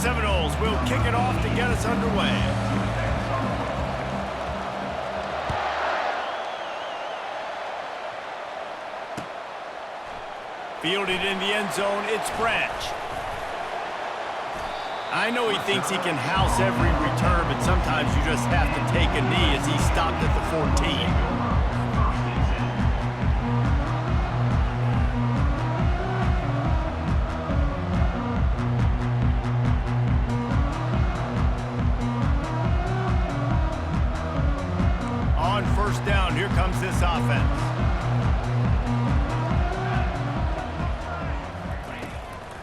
Seminoles will kick it off to get us underway. Fielded in the end zone, it's Branch. I know he thinks he can house every return, but sometimes you just have to take a knee as he stopped at the 14. On first down, here comes this offense.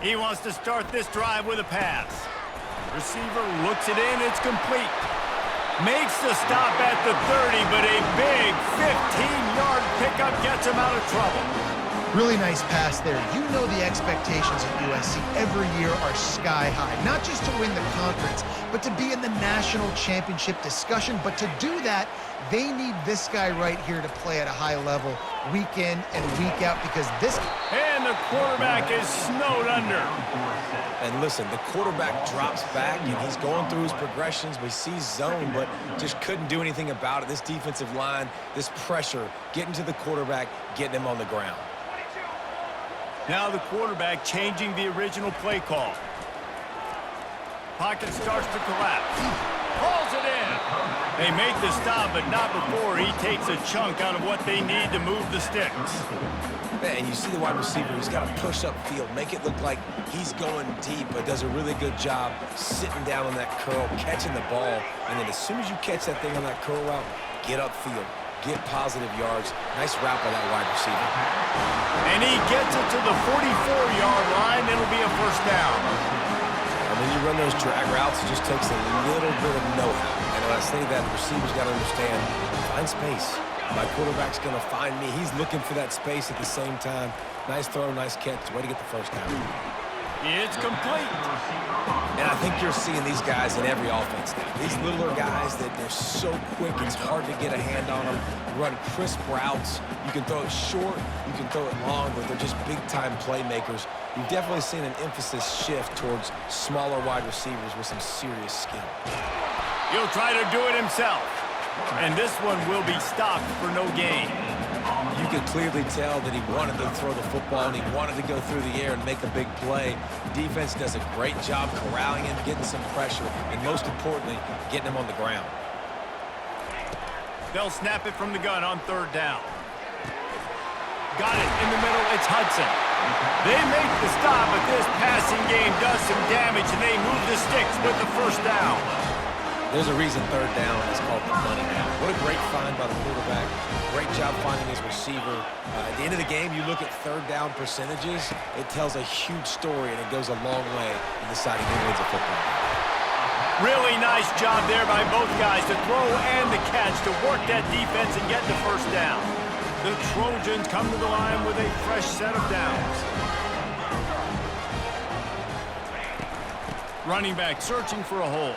He wants to start this drive with a pass. Receiver looks it in, it's complete. Makes the stop at the 30, but a big 15-yard pickup gets him out of trouble. Really nice pass there. You know the expectations at USC every year are sky high. Not just to win the conference, but to be in the national championship discussion. But to do that, they need this guy right here to play at a high level week in and week out because this... And the quarterback is snowed under. And listen, the quarterback drops back, and he's going through his progressions. We see zone, but just couldn't do anything about it. This defensive line, this pressure, getting to the quarterback, getting him on the ground. Now the quarterback changing the original play call. Pocket starts to collapse. Pulls it in. They make the stop, but not before he takes a chunk out of what they need to move the sticks. And you see the wide receiver, he's got to push upfield, make it look like he's going deep, but does a really good job sitting down on that curl, catching the ball, and then as soon as you catch that thing on that curl route, get upfield, get positive yards. Nice route by that wide receiver. And he gets it to the 44-yard line. It'll be a first down. And when you run those drag routes, it just takes a little bit of know-how. And when I say that, the receiver's got to understand, find space. My quarterback's going to find me. He's looking for that space at the same time. Nice throw, nice catch. Way to get the first down. It's complete. And I think you're seeing these guys in every offense now. These littler guys that they're so quick, it's hard to get a hand on them. Run crisp routes. You can throw it short, you can throw it long, but they're just big-time playmakers. You've definitely seen an emphasis shift towards smaller wide receivers with some serious skill. He'll try to do it himself. And this one will be stopped for no gain. You could clearly tell that he wanted to throw the football and he wanted to go through the air and make a big play. Defense does a great job corralling him, getting some pressure, and most importantly, getting him on the ground. They'll snap it from the gun on third down. Got it in the middle, it's Hudson. They make the stop, but this passing game does some damage, and they move the sticks with the first down. There's a reason third down is called the money down. What a great find by the quarterback. Great job finding his receiver. At the end of the game, you look at third down percentages, it tells a huge story, and it goes a long way in deciding who wins a football game. Really nice job there by both guys to throw and the catch to work that defense and get the first down. The Trojans come to the line with a fresh set of downs. Running back searching for a hole.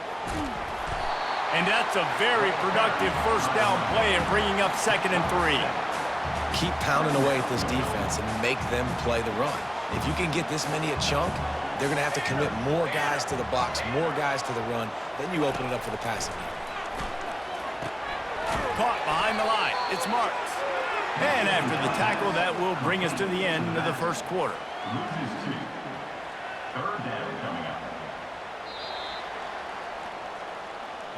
And that's a very productive first down play and bringing up 2nd and 3. Keep pounding away at this defense and make them play the run. If you can get this many a chunk, they're going to have to commit more guys to the box, more guys to the run. Then you open it up for the passing game. Caught behind the line. It's Marks. And after the tackle, that will bring us to the end of the first quarter. Third down coming up.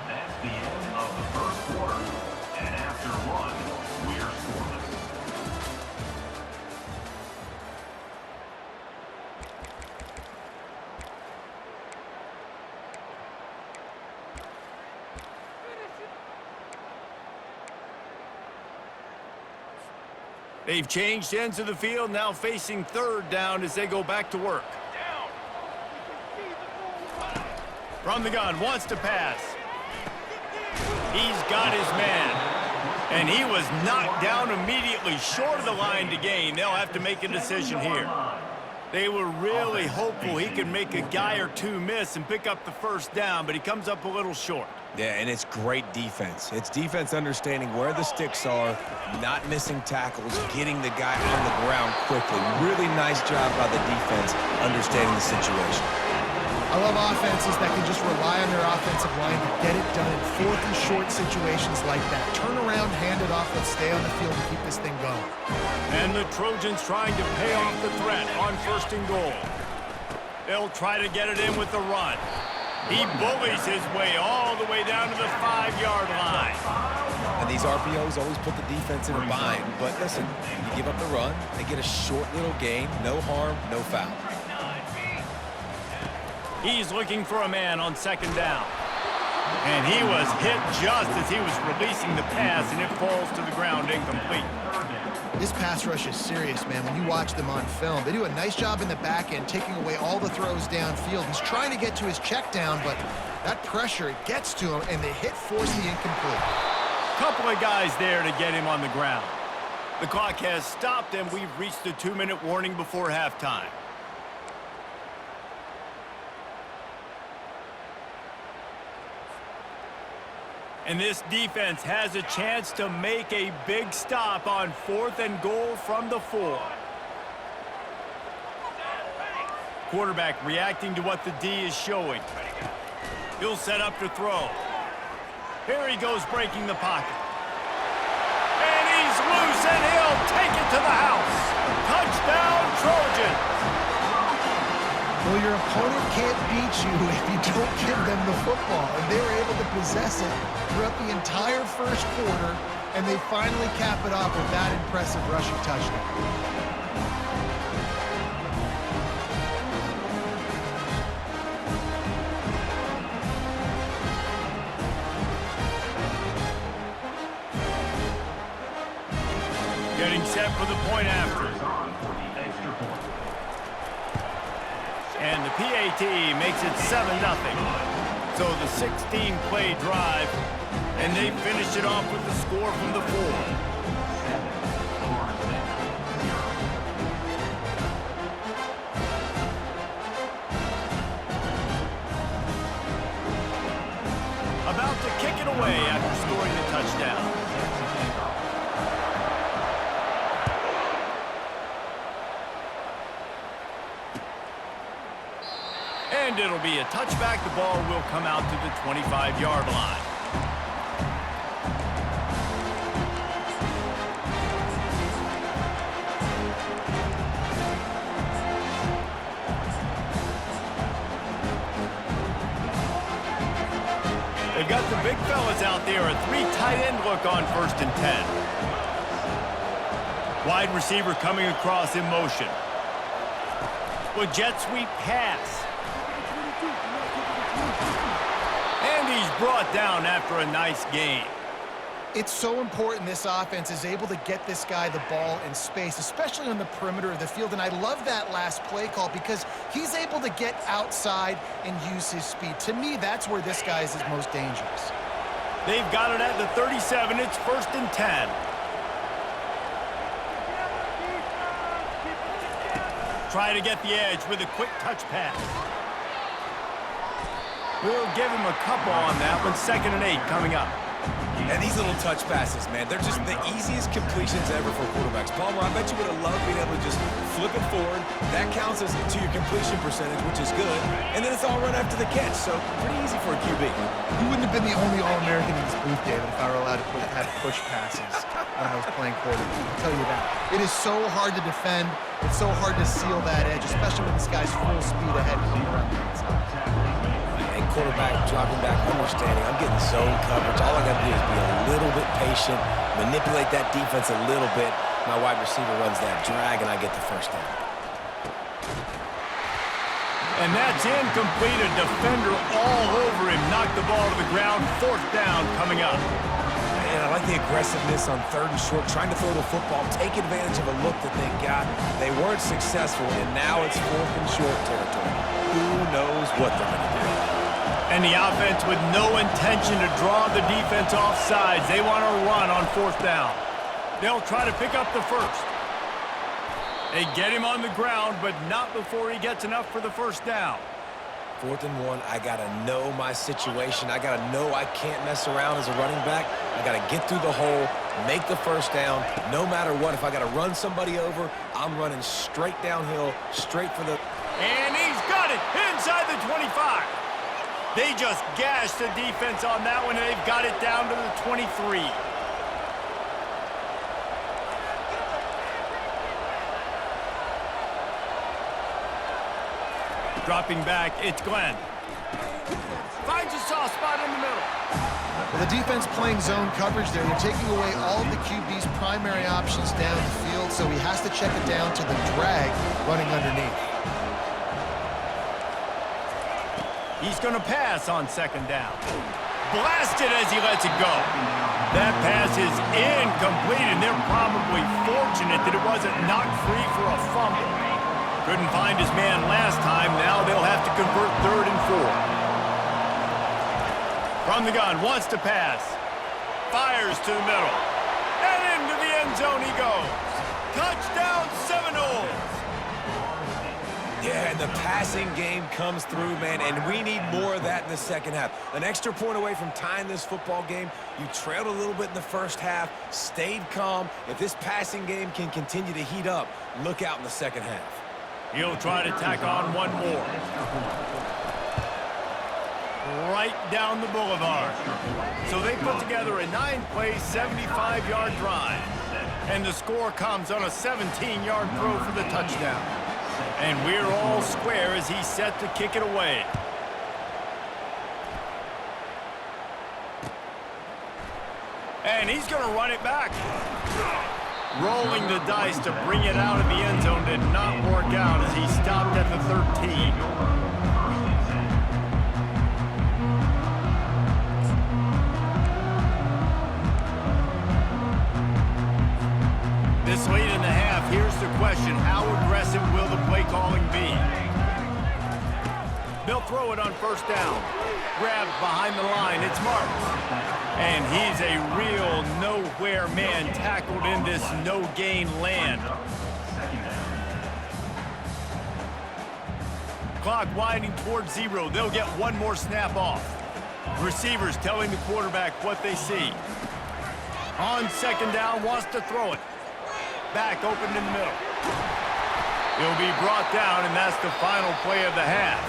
That's the end of the first quarter. And after one, we're scoreless. They've changed ends of the field, now facing third down as they go back to work. From the gun, wants to pass. He's got his man. And he was knocked down immediately short of the line to gain. They'll have to make a decision here. They were really hopeful he could make a guy or two miss and pick up the first down, but he comes up a little short. Yeah, and it's great defense. It's defense understanding where the sticks are, not missing tackles, getting the guy on the ground quickly. Really nice job by the defense understanding the situation. I love offenses that can just rely on their offensive line to get it done in fourth and short situations like that. Turn around, hand it off, let's stay on the field and keep this thing going. And the Trojans trying to pay off the threat on 1st and goal. They'll try to get it in with the run. He bullies his way all the way down to the 5-yard line. And these RPOs always put the defense in a bind. But listen, you give up the run, they get a short little gain, no harm, no foul. He's looking for a man on 2nd down. And he was hit just as he was releasing the pass, and it falls to the ground incomplete. This pass rush is serious, man. When you watch them on film, they do a nice job in the back end, taking away all the throws downfield. He's trying to get to his check down, but that pressure, it gets to him, and the hit forced the incomplete. Couple of guys there to get him on the ground. The clock has stopped, and we've reached the 2-minute warning before halftime. And this defense has a chance to make a big stop on 4th and goal from the 4. Quarterback reacting to what the D is showing. He'll set up to throw. Here he goes breaking the pocket. And he's loose, and he'll take it to the house. Touchdown, Trojans! Well, your opponent can't beat you if you don't give them the football. And they were able to possess it throughout the entire 1st quarter, and they finally cap it off with that impressive rushing touchdown. Getting set for the point after. And the PAT makes it 7-0. So the 16-play drive, and they finish it off with the score from the 4. About to kick it away after scoring the touchdown. And it'll be a touchback. The ball will come out to the 25-yard line. They've got the big fellas out there. A 3 tight end look on 1st and 10. Wide receiver coming across in motion. With jet sweep pass. And he's brought down after a nice gain. It's so important this offense is able to get this guy the ball in space, especially on the perimeter of the field. And I love that last play call because he's able to get outside and use his speed. To me, that's where this guy is his most dangerous. They've got it at the 37. It's 1st and 10. Try to get the edge with a quick touch pass. We'll give him a couple on that one. 2nd and 8 coming up. And these little touch passes, man, they're just the easiest completions ever for quarterbacks. Palmer, I bet you would have loved being able to just flip it forward. That counts as to your completion percentage, which is good. And then it's all run after the catch, so pretty easy for a QB. You wouldn't have been the only All-American in this booth, David, if I were allowed to have push passes when I was playing quarterback. I'll tell you that. It is so hard to defend. It's so hard to seal that edge, especially when this guy's full speed ahead of you around the inside. And quarterback dropping back, understanding I'm getting zone coverage. All I got to do is be a little bit patient, manipulate that defense a little bit. My wide receiver runs that drag, and I get the 1st down. And that's incomplete. A defender all over him. Knocked the ball to the ground. 4th down coming up. And I like the aggressiveness on 3rd and short, trying to throw the football, take advantage of a look that they got. They weren't successful, and now it's 4th and short territory. Who knows what they're going to do? And the offense with no intention to draw the defense off sides. They want to run on 4th down. They'll try to pick up the 1st. They get him on the ground, but not before he gets enough for the 1st down. 4th and 1, I got to know my situation. I got to know I can't mess around as a running back. I got to get through the hole, make the 1st down, no matter what. If I got to run somebody over, I'm running straight downhill, straight for the... And he's got it inside the 25. They just gashed the defense on that one, and they've got it down to the 23. Dropping back, it's Glenn. Finds a soft spot in the middle. With the defense playing zone coverage there, they're taking away all of the QB's primary options down the field, so he has to check it down to the drag running underneath. He's going to pass on second down. Blasted as he lets it go. That pass is incomplete, and they're probably fortunate that it wasn't knocked free for a fumble. Couldn't find his man last time. Now they'll have to convert 3rd and 4. From the gun, wants to pass. Fires to the middle. And into the end zone he goes. Touchdown Seminoles! Yeah, and the passing game comes through, man, and we need more of that in the second half. An extra point away from tying this football game. You trailed a little bit in the first half, stayed calm. If this passing game can continue to heat up, look out in the second half. He'll try to tack on one more. Right down the boulevard. So they put together a 9-play, 75-yard drive. And the score comes on a 17-yard throw for the touchdown. And we're all square as he's set to kick it away. And he's going to run it back. Rolling the dice to bring it out of the end zone did not work out as he stopped at the 13. This late in the half, here's the question. How aggressive will the play calling be? They'll throw it on first down. Grabbed behind the line, it's Marks. And he's a real nowhere man tackled in this no-gain land. Clock winding towards 0. They'll get one more snap off. Receivers telling the quarterback what they see. On second down, wants to throw it. Back open in the middle. He'll be brought down, and that's the final play of the half.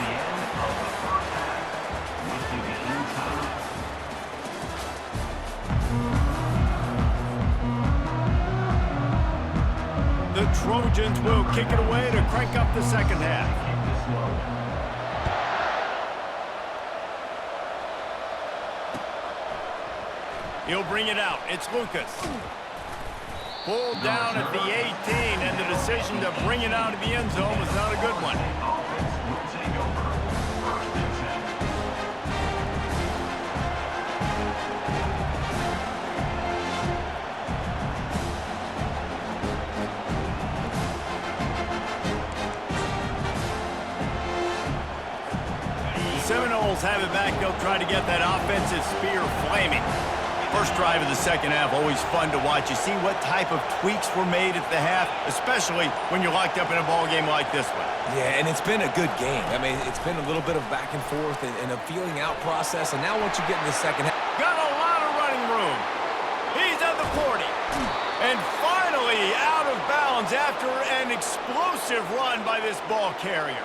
The Trojans will kick it away to crank up the second half. He'll bring it out. It's Lucas. Pulled down at the 18, and the decision to bring it out of the end zone was not a good one. The Seminoles have it back. They'll try to get that offensive spear flaming. First drive of the second half, always fun to watch. You see what type of tweaks were made at the half, especially when you're locked up in a ball game like this one. Yeah, and it's been a good game. I mean, it's been a little bit of back and forth and a feeling out process. And now once you get in the second half, got a lot of running room. He's at the 40. And finally out of bounds after an explosive run by this ball carrier.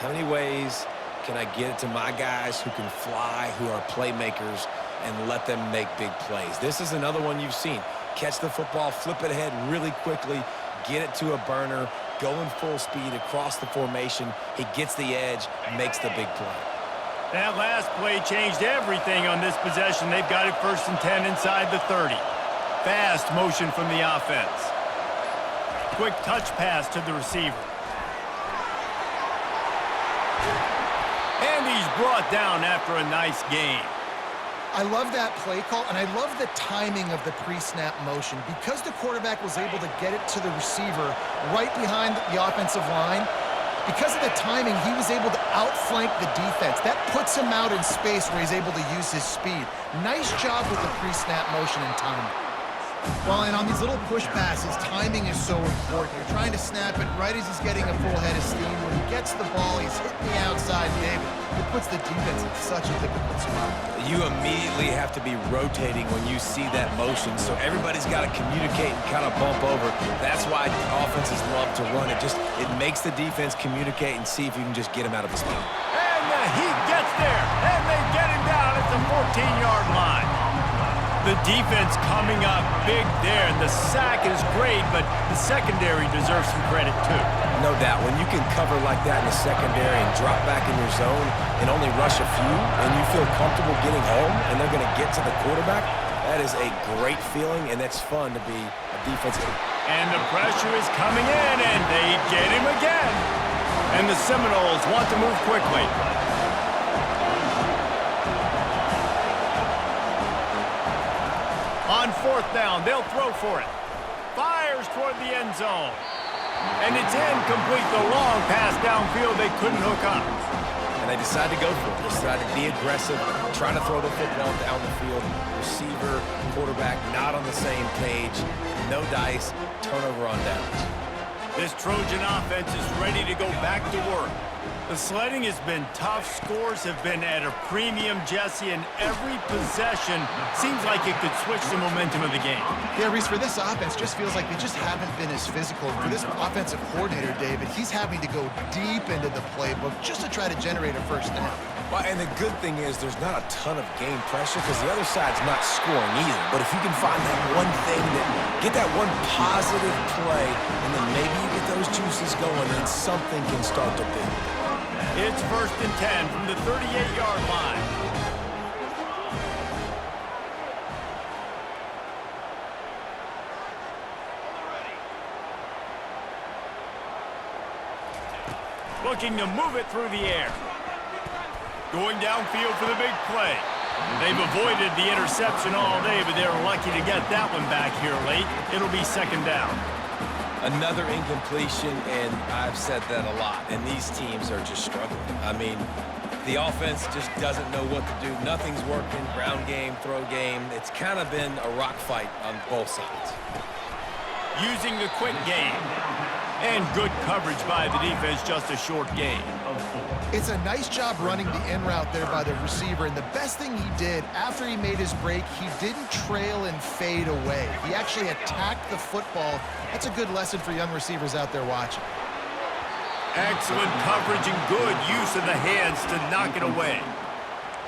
how many ways can I get it to my guys who can fly, who are playmakers, and let them make big plays? This is another one you've seen. Catch the football, flip it ahead really quickly, get it to a burner, going full speed across the formation. He gets the edge, makes the big play. That last play changed everything on this possession. They've got it 1st and 10 inside the 30. Fast motion from the offense. Quick touch pass to the receiver. And he's brought down after a nice gain. I love that play call, and I love the timing of the pre-snap motion. Because the quarterback was able to get it to the receiver right behind the offensive line, because of the timing, he was able to outflank the defense. That puts him out in space where he's able to use his speed. Nice job with the pre-snap motion and timing. Well, and on these little push passes, timing is so important. You're trying to snap it right as he's getting a full head of steam. When he gets the ball, he's hitting the outside, David. It puts the defense in such a difficult spot. You immediately have to be rotating when you see that motion, so everybody's got to communicate and kind of bump over. That's why offenses love to run it. It makes the defense communicate and see if you can just get him out of his spot. And the Heat gets there, and they get him down at the 14-yard line. The defense coming up big there. The sack is great, but the secondary deserves some credit too. No doubt. When you can cover like that in the secondary and drop back in your zone and only rush a few, and you feel comfortable getting home and they're going to get to the quarterback, that is a great feeling, and that's fun to be a defensive. And the pressure is coming in, and they get him again. And the Seminoles want to move quickly. On 4th down, they'll throw for it. Fires toward the end zone. And it's incomplete. The long pass downfield they couldn't hook up. And they decide to go for it. They decide to be aggressive, try to throw the football down the field. Receiver, quarterback, not on the same page. No dice, turnover on downs. This Trojan offense is ready to go back to work. The sledding has been tough. Scores have been at a premium, Jesse, and every possession seems like it could switch the momentum of the game. Yeah, Reese, for this offense, just feels like they just haven't been as physical. For this offensive coordinator, David, he's having to go deep into the playbook just to try to generate a first down. Well, and the good thing is there's not a ton of game pressure because the other side's not scoring either. But if you can find that one thing, get that one positive play, and then maybe you get those juices going, and something can start to build. It's 1st and 10 from the 38-yard line. Looking to move it through the air. Going downfield for the big play. They've avoided the interception all day, but they're lucky to get that one back here late. It'll be 2nd down. Another incompletion, and I've said that a lot, and these teams are just struggling. I mean, the offense just doesn't know what to do. Nothing's working, ground game, throw game. It's kind of been a rock fight on both sides. Using the quick game. And good coverage by the defense, just a short gain. It's a nice job running the in route there by the receiver, and the best thing he did after he made his break, he didn't trail and fade away. He actually attacked the football. That's a good lesson for young receivers out there watching. Excellent coverage and good use of the hands to knock it away.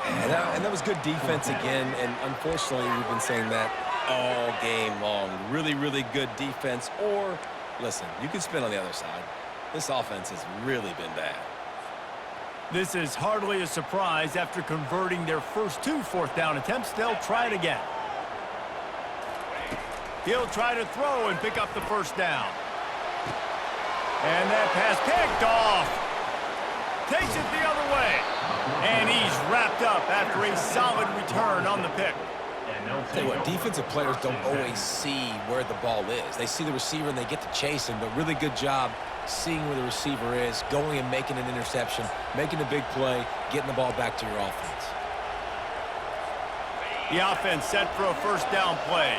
And that was good defense again, and unfortunately we've been saying that all game long. Really, really good defense, or listen, you can spin on the other side. This offense has really been bad. This is hardly a surprise. After converting their first 2 4th down attempts, they'll try it again. He'll try to throw and pick up the 1st down. And that pass picked off. Takes it the other way. And he's wrapped up after a solid return on the pick. Tell you what, defensive players don't always see where the ball is. They see the receiver and they get to chase him, but really good job seeing where the receiver is, going and making an interception, making a big play, getting the ball back to your offense. The offense set for a 1st down play.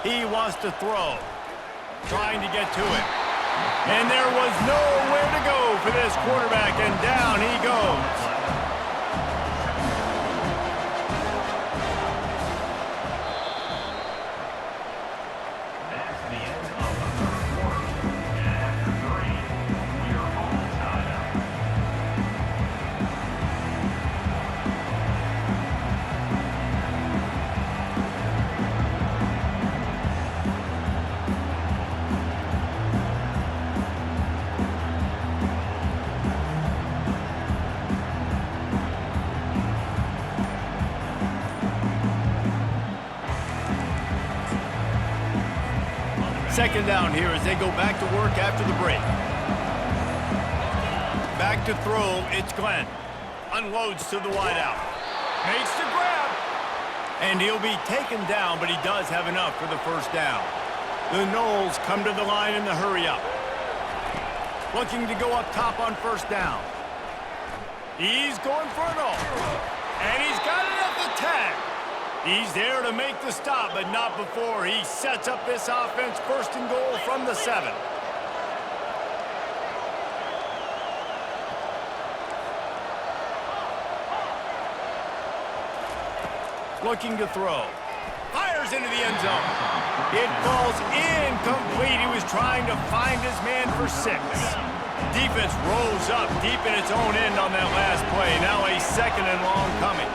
He wants to throw, trying to get to it. And there was nowhere to go for this quarterback, and down he goes. Second down here as they go back to work after the break. Back to throw, it's Glenn. Unloads to the wideout. Makes the grab. And he'll be taken down, but he does have enough for the 1st down. The Noles come to the line in the hurry-up. Looking to go up top on 1st down. He's going for it all. And he's got it at the tag. He's there to make the stop, but not before he sets up this offense first and goal from the 7. Looking to throw. Fires into the end zone. It falls incomplete. He was trying to find his man for 6. Defense rolls up deep in its own end on that last play. Now a 2nd and long coming.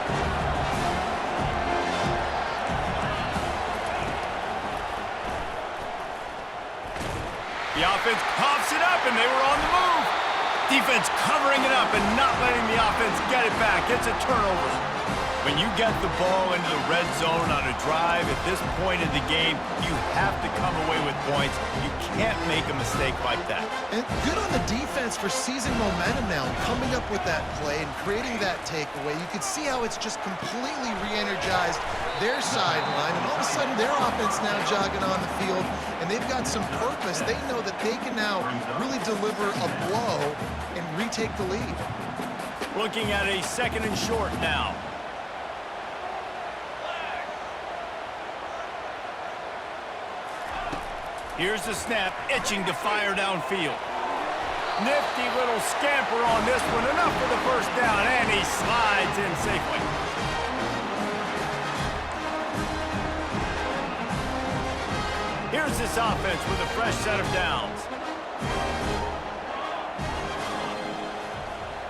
The offense coughs it up, and they were on the move. Defense covering it up and not letting the offense get it back. It's a turnover. When you get the ball into the red zone on a drive at this point in the game, you have to come away with points. You can't make a mistake like that. And good on the defense for seizing momentum now, coming up with that play and creating that takeaway. You could see how it's just completely re-energized their sideline, and all of a sudden their offense now jogging on the field, and they've got some purpose. They know that they can now really deliver a blow and retake the lead. Looking at a 2nd and short now. Here's the snap, itching to fire downfield. Nifty little scamper on this one, enough for the first down, and he slides in safely. Here's this offense with a fresh set of downs.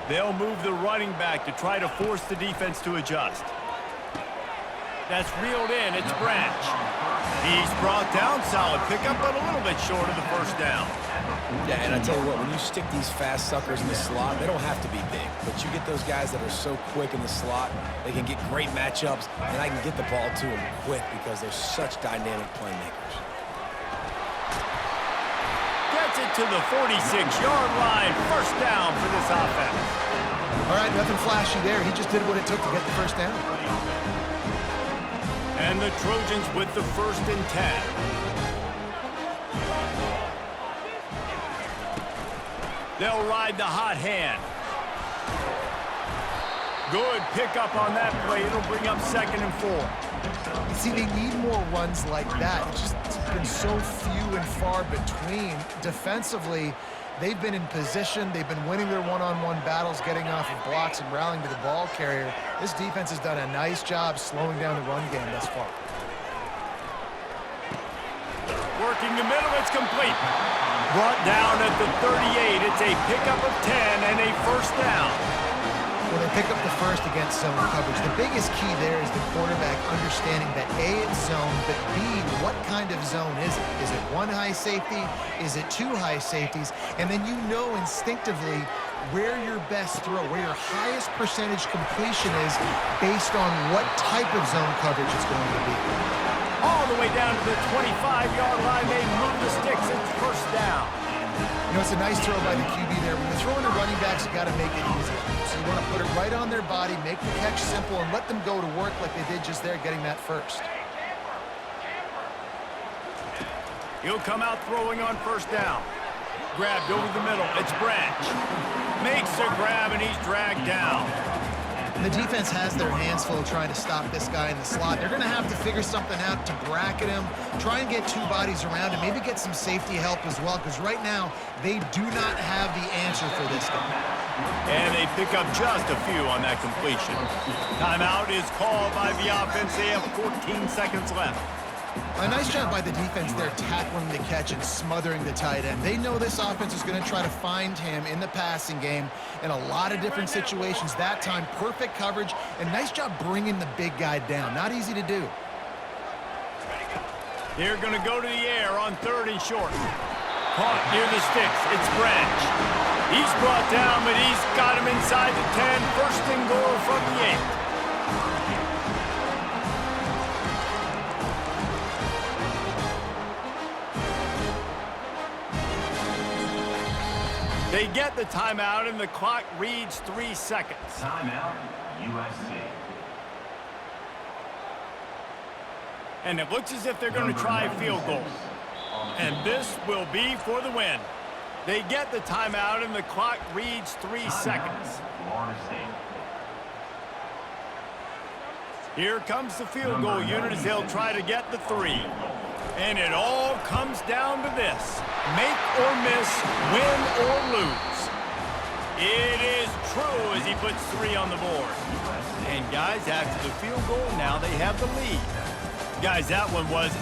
They'll move the running back to try to force the defense to adjust. That's reeled in, it's Branch. He's brought down, solid pickup, but a little bit short of the first down. Yeah, and I tell you what, when you stick these fast suckers in the slot, they don't have to be big. But you get those guys that are so quick in the slot, they can get great matchups, and I can get the ball to them quick because they're such dynamic playmakers. Gets it to the 46-yard line. First down for this offense. All right, nothing flashy there. He just did what it took to get the first down. And the Trojans with the 1st and 10. They'll ride the hot hand. Good pickup on that play. It'll bring up 2nd and 4. You see, they need more runs like that. It's just been so few and far between. Defensively, they've been in position. They've been winning their one-on-one battles, getting off of blocks and rallying to the ball carrier. This defense has done a nice job slowing down the run game thus far. Working the middle, it's complete. Brought down at the 38. It's a pickup of 10 and a first down. When they pick up the first against zone coverage, the biggest key there is the quarterback understanding that A, it's zone, but B, what kind of zone is it? Is it 1 high safety? Is it 2 high safeties? And then you know instinctively where your best throw, where your highest percentage completion is based on what type of zone coverage it's going to be. All the way down to the 25-yard line. They move the sticks. It's first down. You know, it's a nice throw by the QB there. When you're throwing to running backs, you got to make it easy. So you want to put it right on their body, make the catch simple, and let them go to work like they did just there, getting that first. He'll come out throwing on first down. Grabbed over the middle. It's Branch. Makes a grab, and he's dragged down. And the defense has their hands full trying to stop this guy in the slot. They're going to have to figure something out to bracket him, try and get 2 bodies around him, maybe get some safety help as well, because right now they do not have the answer for this guy. And they pick up just a few on that completion. Timeout is called by the offense. They have 14 seconds left. A nice job by the defense there, tackling the catch and smothering the tight end. They know this offense is going to try to find him in the passing game in a lot of different situations. That time, perfect coverage, and nice job bringing the big guy down. Not easy to do. They're going to go to the air on 3rd and short. Caught near the sticks. It's Branch. He's brought down, but he's got him inside the 10. First and goal from the 8. They get the timeout, and the clock reads 3 seconds. Timeout, USC. And it looks as if they're going to try a field goal. And this will be for the win. They get the timeout, and the clock reads 3 seconds. Florida State. Here comes the field goal unit as they'll try to get the 3. And it all comes down to this. Make or miss, win or lose. It is true as he puts 3 on the board. And guys, after the field goal, now they have the lead. Guys, that one was